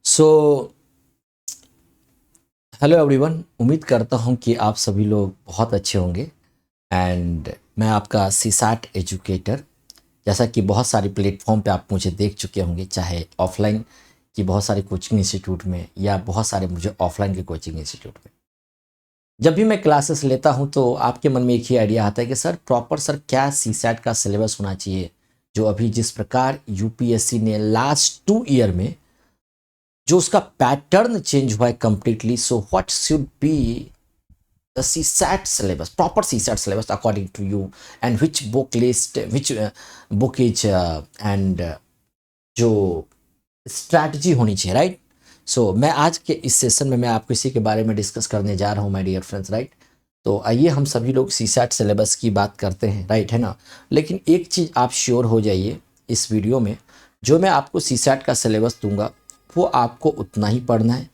So hello everyone, उम्मीद करता हूँ कि आप सभी लोग बहुत अच्छे होंगे। एंड मैं आपका सीसैट एजुकेटर, जैसा कि बहुत सारे प्लेटफॉर्म पे आप मुझे देख चुके होंगे, चाहे ऑफलाइन की बहुत सारे कोचिंग इंस्टीट्यूट में या बहुत सारे मुझे ऑफलाइन के कोचिंग इंस्टीट्यूट में। जब भी मैं क्लासेस लेता हूँ तो आपके मन में एक ही आइडिया आता है कि सर प्रॉपर सर क्या सीसैट का सिलेबस होना चाहिए, जो अभी जिस प्रकार यूपीएससी ने लास्ट 2 ईयर में जो उसका पैटर्न चेंज हुआ है completely. So what should be the CSAT syllabus, proper CSAT syllabus according to you, and which book list, which book is and जो स्ट्रैटेजी होनी चाहिए, राइट। सो मैं आज के इस सेशन में मैं आपको इसी के बारे में डिस्कस करने जा रहा हूँ माय डियर फ्रेंड्स, राइट। तो आइए हम सभी लोग CSAT सिलेबस की बात करते हैं, राइट, है ना। लेकिन एक चीज़ आप श्योर हो जाइए, इस वीडियो में जो मैं आपको CSAT का सिलेबस दूंगा वो आपको उतना ही पढ़ना है।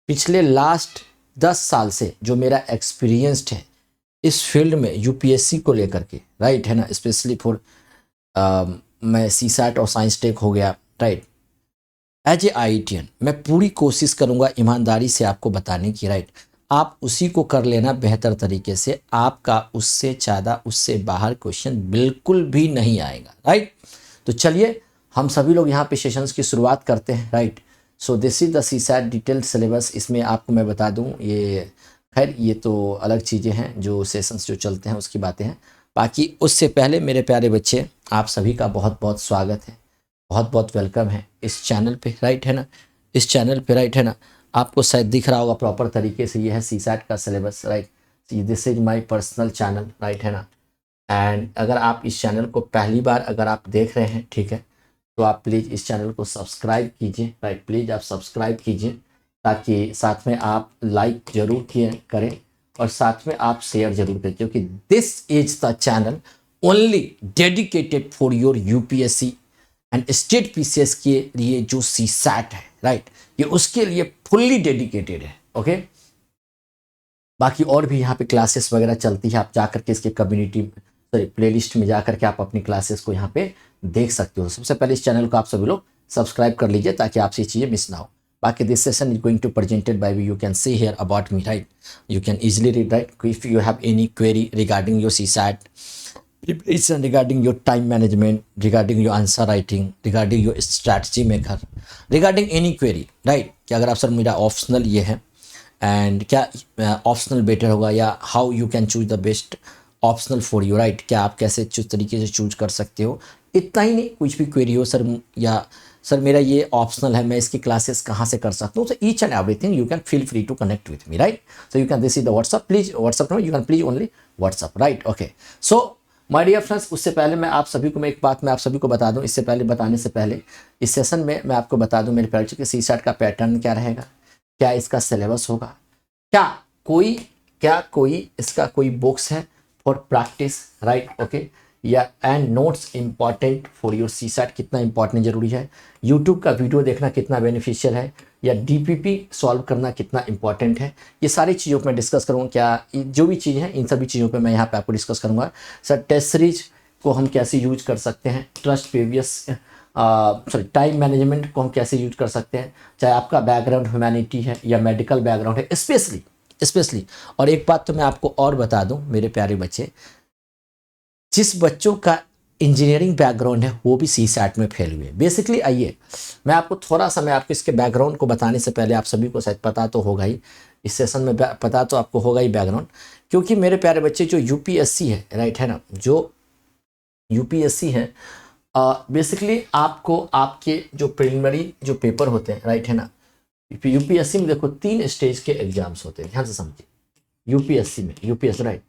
पिछले लास्ट 10 साल से जो मेरा एक्सपीरियंस्ड है इस फील्ड में यूपीएससी को लेकर के, राइट, है ना, स्पेशली फॉर मैं CSAT और साइंस टेक हो गया, राइट। एज ए IITian मैं पूरी कोशिश करूंगा ईमानदारी से आपको बताने की, राइट। आप उसी को कर लेना बेहतर तरीके से, आपका उससे ज़्यादा उससे बाहर क्वेश्चन बिल्कुल भी नहीं आएगा, राइट। तो चलिए हम सभी लोग यहाँ पे सेशंस की शुरुआत करते हैं, right. So this is the CSAT detailed syllabus. इसमें आपको मैं बता दूँ, ये खैर ये तो अलग चीज़ें हैं, जो सेशंस जो चलते हैं उसकी बातें हैं। बाकी उससे पहले मेरे प्यारे बच्चे, आप सभी का बहुत बहुत स्वागत है, बहुत बहुत वेलकम है इस चैनल पे, राइट, है ना। इस चैनल पे, राइट, है ना, आपको शायद दिख रहा होगा प्रॉपर तरीके से, ये है CSAT का syllabus, right. This is my personal channel, right, है ना। एंड अगर आप इस चैनल को पहली बार अगर आप देख रहे हैं, ठीक है, तो आप प्लीज़ इस चैनल को सब्सक्राइब कीजिए, राइट। प्लीज़ आप सब्सक्राइब कीजिए, ताकि साथ में आप लाइक जरूर करें और साथ में आप शेयर जरूर करें, क्योंकि this is the channel only dedicated for your UPSC and state PCS के लिए जो CSAT है, राइट, ये उसके लिए फुल्ली डेडिकेटेड है, ओके। बाकी और भी यहाँ पे क्लासेस वगैरह चलती है, आप जाकर के इसके कम्युनिटी प्लेलिस्ट में जाकर के आप अपनी क्लासेस को यहाँ पे देख सकते हो। सबसे पहले इस चैनल को आप सभी लोग सब्सक्राइब कर लीजिए ताकि आपसे चीज़ें मिस ना हो। बाकी this session is going to presented by you can see here about me, right. You can easily read, right. If you have any query regarding your CSAT preparation, regarding your time management, regarding your answer writing, regarding your strategy maker, regarding any query, right, कि अगर आप sir मेरा optional ये है and क्या optional better होगा, या how you can choose the best optional for you, right, क्या आप कैसे तरीके से चूज कर सकते हो। इतना ही नहीं, कुछ भी क्वेरी हो सर, या सर मेरा ये ऑप्शनल है, मैं इसकी क्लासेस कहाँ से कर सकता हूँ, तो each and everything you can feel free to connect with me, right. So you can this is the WhatsApp, please WhatsApp number, you can please only WhatsApp, right, okay. So my dear friends, उससे पहले मैं आप सभी को, मैं एक बात मैं आप सभी को बता दूं, इससे पहले बताने से पहले इस सेशन में मैं आपको बता दूं मेरे प्यारे बच्चों कि CSAT का पैटर्न क्या रहेगा, क्या इसका सिलेबस होगा, क्या कोई इसका कोई बुक्स है फॉर प्रैक्टिस, राइट, ओके, या and notes important for your CSAT, कितना इंपॉर्टेंट जरूरी है, यूट्यूब का वीडियो देखना कितना बेनिफिशियल है, या DPP सॉल्व करना कितना इंपॉर्टेंट है। ये सारी चीज़ों पर मैं डिस्कस करूँगा, क्या जो भी चीज़ है इन सभी चीज़ों पे मैं यहाँ पे आपको डिस्कस करूँगा। सर टेस्ट सीरीज को हम कैसे यूज कर सकते हैं, ट्रस्ट प्रीवियस टाइम मैनेजमेंट को हम कैसे यूज कर सकते हैं, चाहे आपका बैकग्राउंड ह्यूमैनिटी है या मेडिकल बैकग्राउंड है, स्पेशली। और एक बात तो मैं आपको और बता दूं मेरे प्यारे बच्चे, जिस बच्चों का इंजीनियरिंग बैकग्राउंड है वो भी CSAT में फेल हुए बेसिकली। आइए मैं आपको थोड़ा सा, मैं आपको इसके बैकग्राउंड को बताने से पहले, आप सभी को शायद पता तो होगा ही, इस सेशन में पता तो आपको होगा ही बैकग्राउंड, क्योंकि मेरे प्यारे बच्चे जो यूपीएससी है, राइट, है ना, जो यूपीएससी है बेसिकली आपको आपके जो प्रिलिमिनरी जो पेपर होते हैं, राइट, है ना, यूपीएससी में देखो 3 स्टेज के एग्जाम्स होते हैं, ध्यान से समझिए। यूपीएससी, राइट,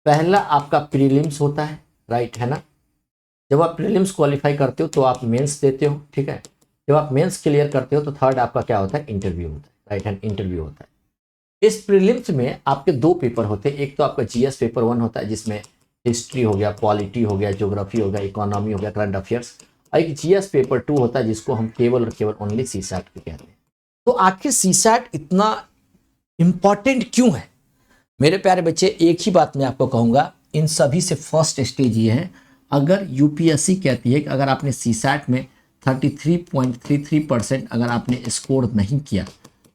पहला आपका प्रीलिम्स होता है, राइट, है ना। जब आप प्रीलिम्स क्वालिफाई करते हो तो आप मेंस देते हो, ठीक है। जब आप मेंस क्लियर करते हो तो थर्ड आपका क्या होता है, इंटरव्यू होता है, राइट हैंड इंटरव्यू होता है। इस प्रीलिम्स में आपके 2 पेपर होते हैं, एक तो आपका GS पेपर 1 होता है जिसमें हिस्ट्री हो गया, पॉलिटी हो गया, ज्योग्राफी हो गया, इकोनॉमी हो गया, करंट अफेयर्स, और एक GS पेपर 2 होता है जिसको हम केवल और केवल ओनली CSAT कहते हैं। तो आखिर CSAT इतना इंपॉर्टेंट क्यों है मेरे प्यारे बच्चे, एक ही बात मैं आपको कहूंगा, इन सभी से फर्स्ट स्टेज ये है, अगर यूपीएससी कहती है कि अगर आपने CSAT में 33.33% अगर आपने स्कोर नहीं किया,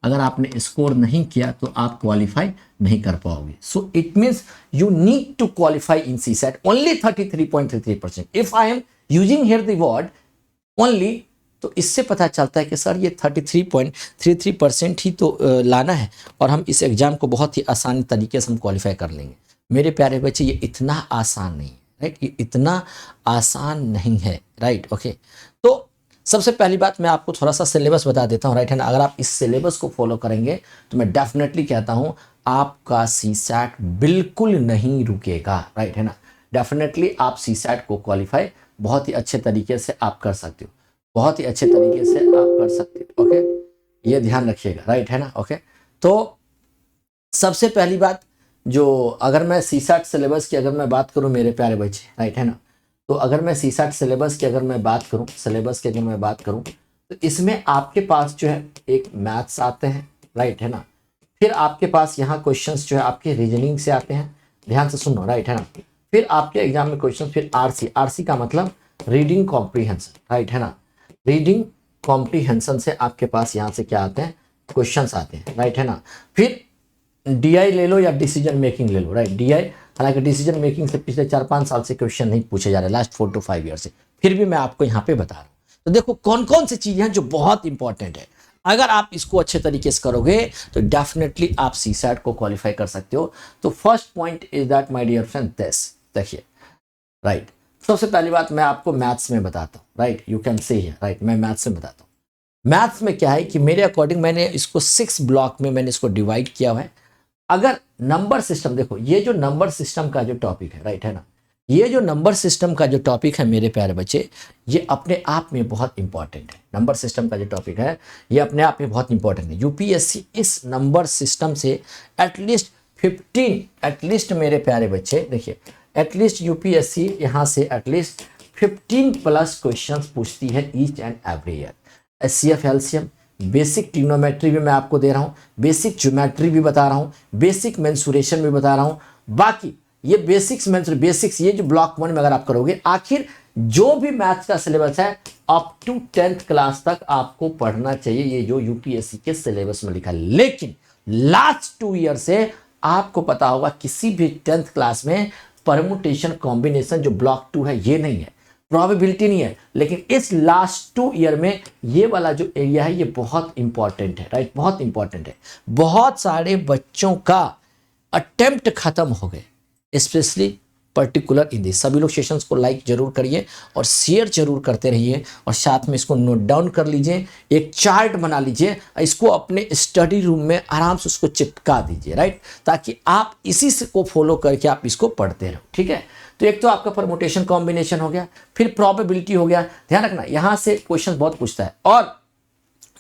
अगर आपने स्कोर नहीं किया तो आप क्वालिफाई नहीं कर पाओगे। So it means you need to qualify in CSAT only 33.33%। If I am using here the word only, तो इससे पता चलता है कि सर ये 33.33% ही तो लाना है और हम इस एग्ज़ाम को बहुत ही आसान तरीके से हम क्वालिफाई कर लेंगे। मेरे प्यारे बच्चे, ये इतना आसान नहीं है, राइट, ये इतना आसान नहीं है, राइट, ओके। तो सबसे पहली बात मैं आपको थोड़ा सा सिलेबस बता देता हूँ, राइट है ना। अगर आप इस सिलेबस को फॉलो करेंगे तो मैं डेफिनेटली कहता हूँ आपका सीसैट बिल्कुल नहीं रुकेगा, राइट है ना। डेफिनेटली आप सीसैट को क्वालिफाई बहुत ही अच्छे तरीके से आप कर सकते हो, बहुत ही अच्छे तरीके से आप कर सकते हो, ओके, ये ध्यान रखिएगा, राइट है ना, ओके। तो सबसे पहली बात, जो अगर मैं सीसैट सिलेबस की अगर मैं बात करूं मेरे प्यारे बच्चे, राइट है ना, तो अगर मैं सीसैट सिलेबस की अगर मैं बात करूं तो इसमें आपके पास जो है एक मैथ्स आते हैं, राइट है ना। फिर आपके पास यहाँ क्वेश्चंस जो है आपके रीजनिंग से आते हैं, ध्यान से सुनो, राइट है ना। फिर आपके एग्जाम में क्वेश्चन, फिर आरसी का मतलब रीडिंग कॉम्प्रीहेंशन, राइट है ना। रीडिंग कॉम्प्रीहेंशन से आपके पास यहाँ से क्या आते हैं, क्वेश्चंस आते हैं, राइट है ना। फिर डीआई ले लो या डिसीजन मेकिंग ले लो, राइट। डीआई, हालांकि डिसीजन मेकिंग से पिछले 4-5 साल से क्वेश्चन नहीं पूछे जा रहे, लास्ट 4 to 5 ईयर से, फिर भी मैं आपको यहाँ पे बता रहा हूँ। तो देखो कौन कौन सी चीजें हैं जो बहुत इंपॉर्टेंट है। अगर आप इसको अच्छे तरीके से करोगे तो डेफिनेटली आप सीसैट को क्वालिफाई कर सकते हो। तो first point is that my dear friend, this देखिए, राइट। सबसे पहली बात मैं आपको मैथ्स में बताता हूँ, right, you can say here, right, मैं मैथ्स में बताता हूँ। मैथ्स में क्या है कि मेरे अकॉर्डिंग मैंने इसको 6 ब्लॉक में मैंने इसको डिवाइड किया हुआ है। अगर नंबर सिस्टम, देखो ये जो नंबर सिस्टम का जो टॉपिक है, राइट है ना, ये जो नंबर सिस्टम का जो टॉपिक है मेरे प्यारे बच्चे, ये अपने आप में बहुत इंपॉर्टेंट है। नंबर सिस्टम का जो टॉपिक है ये अपने आप में बहुत इंपॉर्टेंट है। यूपीएससी इस नंबर सिस्टम से एटलीस्ट 15, एटलीस्ट मेरे प्यारे बच्चे देखिए, एटलीस्ट यूपीएससी यहाँ से एटलीस्ट 15+ क्वेश्चंस पूछती है each and every year. HCF, LCM, basic trigonometry भी मैं आपको दे रहा हूँ, बेसिक ज्योमेट्री भी बता रहा हूँ, बेसिक मेंसुरेशन भी बता रहा हूँ। बाकी ये बेसिक्स ये जो ब्लॉक 1 में अगर आप करोगे, आखिर जो भी मैथ्स का सिलेबस है अप टू 10th क्लास तक आपको पढ़ना चाहिए, ये जो यूपीएससी के सिलेबस में लिखा है। लेकिन लास्ट 2 ईयर से आपको पता होगा किसी भी 10th क्लास में परमुटेशन कॉम्बिनेशन जो ब्लॉक 2 है ये नहीं है, प्रोबेबिलिटी नहीं है। लेकिन इस लास्ट 2 ईयर में ये वाला जो एरिया है ये बहुत इंपॉर्टेंट है, राइट, बहुत इंपॉर्टेंट है। बहुत सारे बच्चों का अटेम्प्ट खत्म हो गए, स्पेशली पर्टिकुलर इन दिस। सभी लोग सेशंस को लाइक जरूर करिए और शेयर जरूर करते रहिए और साथ में इसको नोट डाउन कर लीजिए, एक चार्ट बना लीजिए, इसको अपने स्टडी रूम में आराम से उसको चिपका दीजिए, राइट, ताकि आप इसी से को फॉलो करके आप इसको पढ़ते रहो, ठीक है। तो एक तो आपका परमुटेशन कॉम्बिनेशन हो गया, फिर प्रोबेबिलिटी हो गया। ध्यान रखना यहाँ से क्वेश्चन बहुत पूछता है। और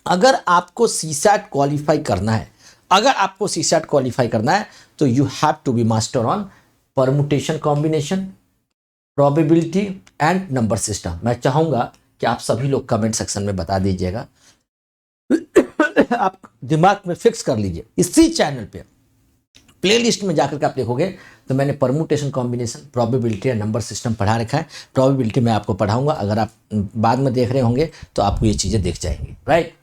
अगर आपको सीसैट क्वालिफाई करना है, तो you have to be master on permutation combination, probability and number system. मैं चाहूंगा कि आप सभी लोग कमेंट सेक्शन में बता दीजिएगा। आप दिमाग में फिक्स कर लीजिए, इसी चैनल पे प्लेलिस्ट में जाकर के आप देखोगे तो मैंने परमुटेशन कॉम्बिनेशन, प्रोबेबिलिटी और नंबर सिस्टम पढ़ा रखा है। प्रोबेबिलिटी मैं आपको पढ़ाऊंगा, अगर आप बाद में देख रहे होंगे तो आपको ये चीजें दिख जाएंगी, राइट।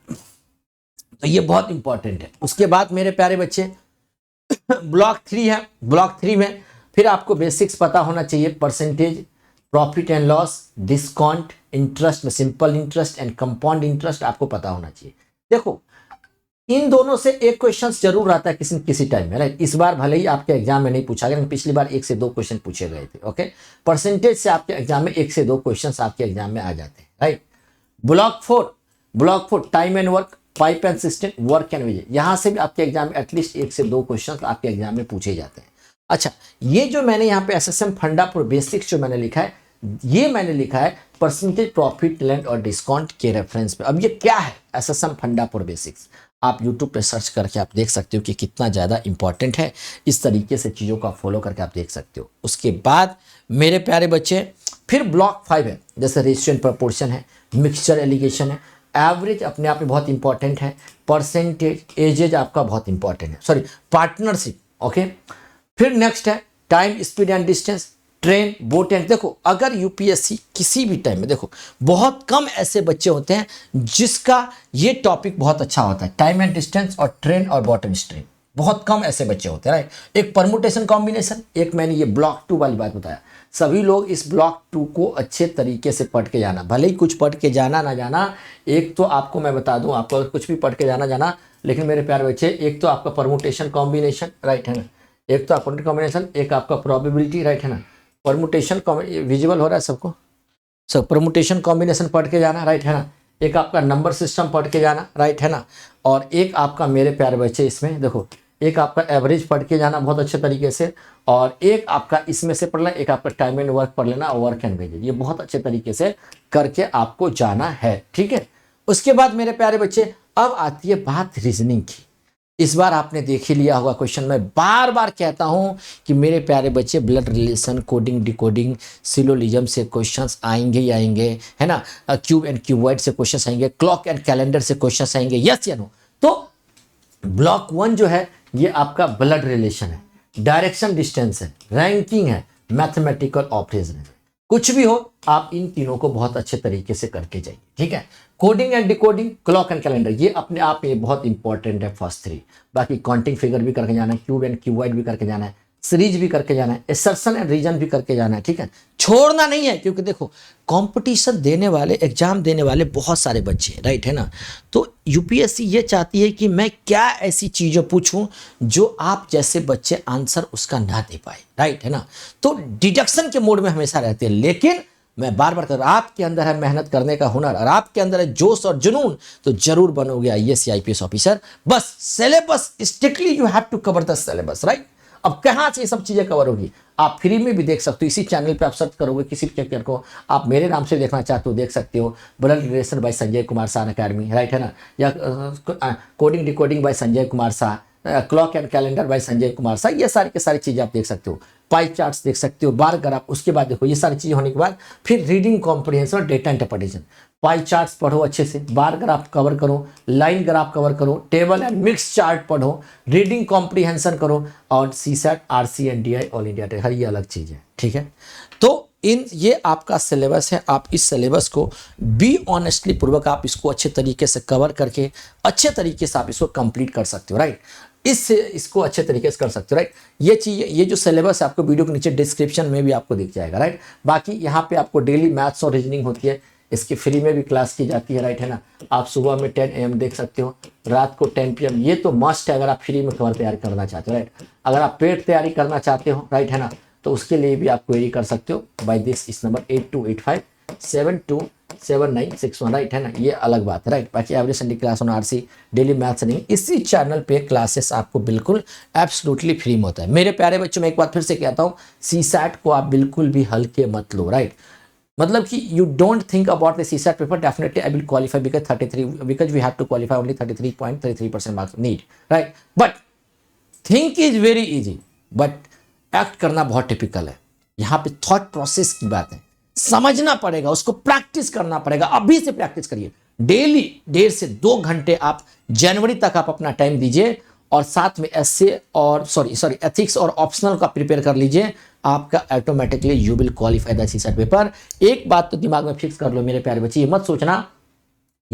तो ये बहुत इंपॉर्टेंट है। उसके बाद मेरे प्यारे बच्चे ब्लॉक 3 है। ब्लॉक 3 में फिर आपको बेसिक्स पता होना चाहिए, percentage, profit and loss, discount, interest में simple interest and compound interest आपको पता होना चाहिए। देखो इन दोनों से एक क्वेश्चन जरूर आता है किसी न किसी टाइम में, राइट। इस बार भले ही आपके एग्जाम में नहीं पूछा गया, लेकिन पिछली बार 1 से 2 क्वेश्चन पूछे गए थे, ओके। परसेंटेज से आपके एग्जाम में 1 से 2 क्वेश्चन आपके एग्जाम में आ जाते हैं, right. Block 4 time and work, pipe and system, work and wages, यहां से भी आपके एग्जाम में एटलीस्ट 1 से 2 क्वेश्चन आपके एग्जाम में पूछे जाते हैं। अच्छा, ये जो मैंने यहाँ पे एसएसएम फंडा फॉर बेसिक्स जो मैंने लिखा है, ये मैंने लिखा है परसेंटेज, प्रॉफिट, लैंड और डिस्काउंट के रेफरेंस पे। अब ये क्या है एसएसएम फंडा फॉर बेसिक्स, आप यूट्यूब पे सर्च करके आप देख सकते हो कि कितना ज़्यादा इंपॉर्टेंट है। इस तरीके से चीज़ों का फॉलो करके आप देख सकते हो। उसके बाद मेरे प्यारे बच्चे फिर ब्लॉक 5 है, जैसे रेशियो एंड प्रोपोर्शन है, मिक्सचर एलिगेशन है, एवरेज अपने आप में बहुत इंपॉर्टेंट है, परसेंटेज, एजेज आपका बहुत इंपॉर्टेंट है, सॉरी पार्टनरशिप, ओके। फिर नेक्स्ट है time, speed and distance, train, boat and, देखो अगर यूपीएससी किसी भी टाइम में, देखो बहुत कम ऐसे बच्चे होते हैं जिसका ये टॉपिक बहुत अच्छा होता है, टाइम एंड डिस्टेंस और ट्रेन और बॉट एंड स्ट्रीम, बहुत कम ऐसे बच्चे होते हैं, राइट। एक परमुटेशन कॉम्बिनेशन, एक मैंने ये ब्लॉक 2 वाली बात बताया, सभी लोग इस ब्लॉक 2 को अच्छे तरीके से पढ़ के जाना, भले ही कुछ पढ़ के जाना ना जाना। एक तो आपको मैं बता दूं, आपको कुछ भी पढ़ के जाना, लेकिन मेरे प्यारे बच्चे, एक तो आपका परमुटेशन कॉम्बिनेशन, राइट है ना, एक तो आपका कॉम्बिनेशन, एक आपका प्रोबेबिलिटी, राइट है ना, परमुटेशन विजुअल हो रहा है सबको, सब परमुटेशन कॉम्बिनेशन पढ़ के जाना, राइट है ना, एक आपका नंबर सिस्टम पढ़ के जाना, राइट है ना, और एक आपका मेरे प्यारे बच्चे इसमें देखो, एक आपका एवरेज पढ़ के जाना बहुत अच्छे तरीके से, और एक आपका इसमें से पढ़ना, एक आपका टाइम एंड वर्क पढ़ लेना, वर्क एंड वेजेज, ये बहुत अच्छे तरीके से करके आपको जाना है, ठीक है। उसके बाद मेरे प्यारे बच्चे अब आती है बात रीजनिंग की। इस बार आपने देख ही लिया होगा क्वेश्चन, मैं बार बार कहता हूं कि मेरे प्यारे बच्चे blood relation, coding, decoding, syllogism से क्वेश्चंस आएंगे ही आएंगे, है ना, क्यूब एंड क्यूबॉइड से क्वेश्चंस आएंगे, क्लॉक एंड कैलेंडर से क्वेश्चंस आएंगे, यस या नो। तो ब्लॉक 1 जो है ये आपका ब्लड रिलेशन है, डायरेक्शन डिस्टेंस है, रैंकिंग है, मैथमेटिकल ऑपरेशन है, कुछ भी हो आप इन तीनों को बहुत अच्छे तरीके से करके जाइए, ठीक है। Coding and decoding, clock and calendar, ये अपने आप में बहुत इंपॉर्टेंट है, फर्स्ट 3। बाकी काउंटिंग फिगर भी करके जाना है, क्यूब एंड क्यूबॉइड भी करके जाना है, सीरीज भी करके जाना है, एसर्शन एंड रीजन भी करके जाना है, ठीक है, छोड़ना नहीं है, क्योंकि देखो कंपटीशन देने वाले, एग्जाम देने वाले बहुत सारे बच्चे हैं, राइट है ना। तो यूपीएससी ये चाहती है कि मैं क्या ऐसी चीज़ें पूछूं जो आप जैसे बच्चे आंसर उसका ना दे पाए, राइट है ना। तो डिडक्शन के मोड में हमेशा रहते हैं, लेकिन मैं बार बार कर, आपके अंदर है मेहनत करने का हुनर और आपके अंदर है जोश और जुनून, तो जरूर बनोगे आईएएस या आईपीएस ऑफिसर। बस syllabus strictly you have to cover the syllabus, right. अब कहाँ से ये सब चीजें कवर होगी, आप फ्री में भी देख सकते हो, इसी चैनल पे आप सर्च करोगे किसी भी चैप्टर को, आप मेरे नाम से देखना चाहते हो देख सकते हो, blood relation by Sanjay Kumar Shah Academy, right है ना, या coding decoding by Sanjay Kumar Shah, clock and calendar by Sanjay Kumar Shah, ये सारी की सारी चीजें आप देख सकते हो, पाई चार्ट्स देख सकते हो, बार ग्राफ। उसके बाद देखो ये सारी चीजें होने के बाद फिर रीडिंग कॉम्प्रिहेंशन और डेटा इंटरप्रिटेशन, पाई चार्ट्स पढ़ो अच्छे से, बार ग्राफ कवर करो, लाइन ग्राफ कवर करो, टेबल एंड मिक्स चार्ट पढ़ो, रीडिंग कॉम्प्रिहेंशन करो, और CSAT, RC and DI, all India test, हर ये अलग चीज है, ठीक है। तो ये आपका सिलेबस है, आप इस सिलेबस को बी ऑनेस्टली पूर्वक आप इसको अच्छे तरीके से कवर करके अच्छे तरीके से आप इसको कंप्लीट कर सकते हो, राइट। इसको अच्छे तरीके से कर सकते हो, राइट। ये चीज़, ये जो सिलेबस है आपको वीडियो के नीचे डिस्क्रिप्शन में भी आपको दिख जाएगा, राइट। बाकी यहाँ पे आपको डेली मैथ्स और रीजनिंग होती है, इसकी फ्री में भी क्लास की जाती है, राइट है ना। आप सुबह में 10 AM देख सकते हो, रात को 10 PM, ये तो मस्ट है अगर आप फ्री में कवर तैयारी करना चाहते हो, राइट। अगर आप पेड तैयारी करना चाहते हो, राइट है ना, तो उसके लिए भी आप क्वेरी कर सकते हो बाय दिस इस नंबर 8285727961, राइट है ना, ये अलग बात है, राइट। बाकी every Sunday class on RC, daily maths नहीं, इसी चैनल पे क्लासेस आपको बिल्कुल एब्सोल्युटली फ्री में होता है। मेरे प्यारे बच्चों, मैं एक बार फिर से कहता हूँ, सीसैट को आप बिल्कुल भी हल्के मत लो, राइट। मतलब कि you don't think about the CSAT paper, definitely I will qualify because we have to qualify only 33.33% marks need, right. But think is very easy, but act करना बहुत टिपिकल है। यहाँ पे थॉट प्रोसेस की बात है, समझना पड़ेगा, उसको प्रैक्टिस करना पड़ेगा। अभी से प्रैक्टिस करिए, डेली 1.5 से 2 घंटे आप जनवरी तक आप अपना टाइम दीजिए, और साथ में एसए और एथिक्स और ऑप्शनल का प्रिपेयर कर लीजिए। आपका automatically you will qualify the CSAT paper. एक बात तो दिमाग में फिक्स कर लो मेरे प्यारे बच्चे, ये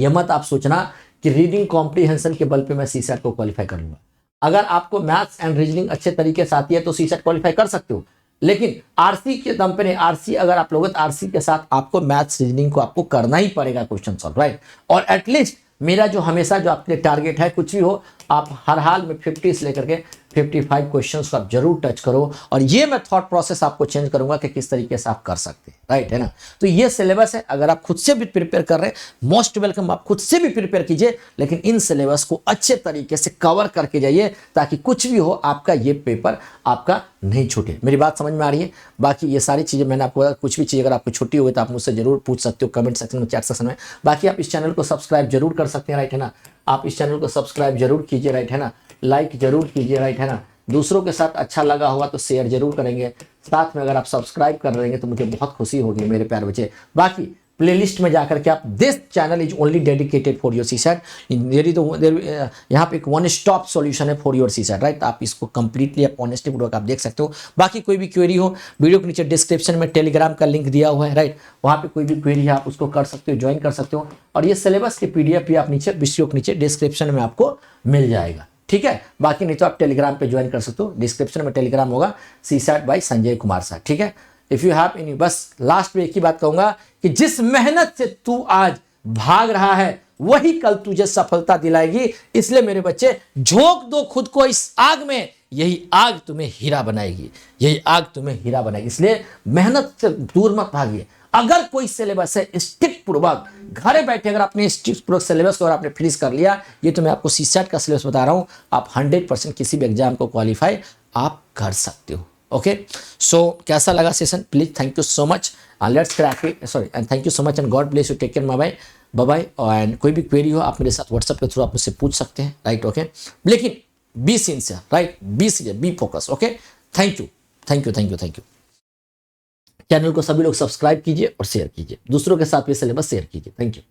मत आप सोचना कि रीडिंग कॉम्प्रिहेंशन के बल पे मैं सीसैट को क्वालिफाई कर लूंगा। अगर आपको मैथ्स एंड रीजनिंग अच्छे तरीके से आती है तो सीसैट क्वालिफाई कर सकते हो, लेकिन आरसी के दम पे नहीं। आरसी अगर आप लोगे तो आरसी के साथ आपको मैथ्स रीजनिंग को आपको करना ही पड़ेगा, क्वेश्चन सॉल्व, राइट। और एटलीस्ट मेरा जो हमेशा जो आपके टारगेट है, कुछ भी हो आप हर हाल में 50 से लेकर के 55 क्वेश्चंस को आप जरूर टच करो, और ये मैं थॉट प्रोसेस आपको चेंज करूंगा कि किस तरीके से आप कर सकते हैं, राइट है ना। तो ये सिलेबस है, अगर आप खुद से भी प्रिपेयर कर रहे हैं, मोस्ट वेलकम, आप खुद से भी प्रिपेयर कीजिए, लेकिन इन सिलेबस को अच्छे तरीके से कवर करके जाइए, ताकि कुछ भी हो आपका ये पेपर आपका नहीं छूटे। मेरी बात समझ में आ रही है। बाकी ये सारी चीजें मैंने आपको, कुछ भी चीज अगर आपको छुट्टी हुई तो आप मुझसे जरूर पूछ सकते हो कमेंट सेक्शन में, चैट सेक्शन में। बाकी आप इस चैनल को सब्सक्राइब जरूर कर सकते हैं, राइट है ना। आप इस चैनल को सब्सक्राइब जरूर कीजिए, राइट है ना, लाइक जरूर कीजिए, राइट है ना। दूसरों के साथ अच्छा लगा होगा तो शेयर जरूर करेंगे। साथ में अगर आप सब्सक्राइब कर रहेंगे तो मुझे बहुत खुशी होगी मेरे प्यारे बच्चे। बाकी प्लेलिस्ट में जाकर के आप, this channel is only dedicated for your CSAT, यहाँ पे एक वन स्टॉप सॉल्यूशन है फॉर योर सीसैट, राइट। आप इसको कंप्लीटली आप ऑनेस्टी पूर्वक आप देख सकते हो। बाकी कोई भी क्वेरी हो, वीडियो के नीचे डिस्क्रिप्शन में टेलीग्राम का लिंक दिया हुआ है, राइट। वहाँ पे कोई भी क्वेरी है आप उसको कर सकते हो, ज्वाइन कर सकते हो। और ये सिलेबस के PDF भी आप नीचे वीडियो के नीचे डिस्क्रिप्शन में आपको मिल जाएगा, ठीक है। बाकी नहीं तो आप टेलीग्राम पे ज्वाइन कर सकते हो, डिस्क्रिप्शन में टेलीग्राम होगा, CSAT bye Sanjay Kumar sir, ठीक है। इफ यू हैव एनी, बस लास्ट में एक ही बात कहूंगा कि जिस मेहनत से तू आज भाग रहा है वही कल तुझे सफलता दिलाएगी। इसलिए मेरे बच्चे, झोंक दो खुद को इस आग में, यही आग तुम्हें हीरा बनाएगी, यही आग तुम्हें हीरा बनाएगी। इसलिए मेहनत से दूर मत भागिए। अगर कोई सिलेबस है स्टिक पूर्वक, घरे बैठे अगर आपने स्टिक पूर्वक सिलेबस को और आपने फिनिश कर लिया, ये तो मैं आपको सीसैट का सिलेबस बता रहा हूं, आप 100% किसी भी एग्जाम को क्वालिफाई आप कर सकते हो। ओके, सो कैसा लगा session? Please thank you so much, let's crack it, sorry, and thank you so much and God bless you, take care, bye bye. And कोई भी क्वेरी हो आप मेरे साथ व्हाट्सएप के थ्रू आप मुझसे पूछ सकते हैं, राइट। ओके, लेकिन be sincere, right, B focus. Okay, thank you, thank you, thank you, thank you. Channel को सभी लोग सब्सक्राइब कीजिए और शेयर कीजिए, दूसरों के साथ भी सिलेबस शेयर कीजिए। Thank you.